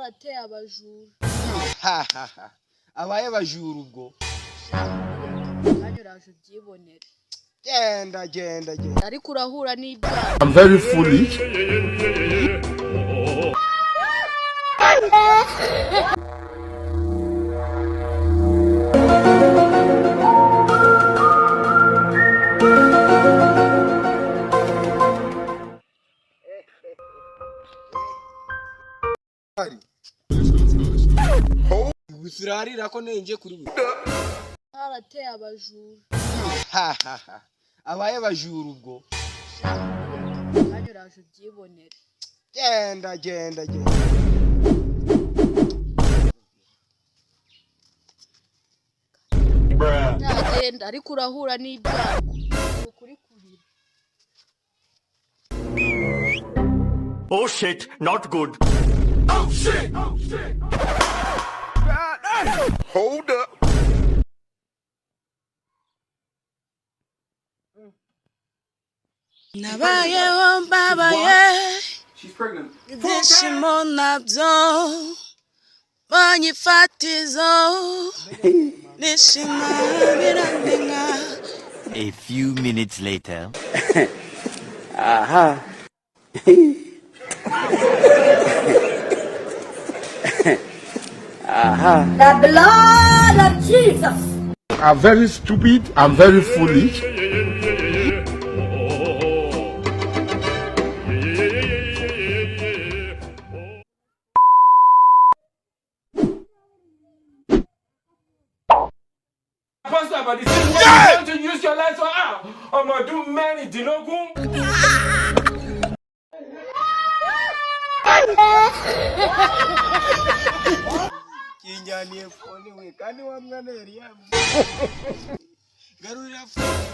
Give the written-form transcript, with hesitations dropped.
harateye abajura. Abaye abajura ubwo Kandi uraje ubyibonere. genda Ariko urahura n'ibyaha. I'm very foolish. Gusirarira ko nenje kuri buri Harateye abajura. abaye abajura ubwo Kandi uraje ubyibonere. genda Ntagenda ariko urahura n'ibyaha. Ukuri kurira. Oh shit, not good. Oh shit! Hold up. Nabayeho mbabaye She's pregnant. ibyishimo nabyo banyifatizo nishima birandenga. A few minutes later. The blood of Jesus. I'm very stupid. I'm very foolish. Pastor, but this is what you want to use your life for. I'm gonna do many dinogun. kinjaniye phone we kandi wa mwana yari yamwe garurira phone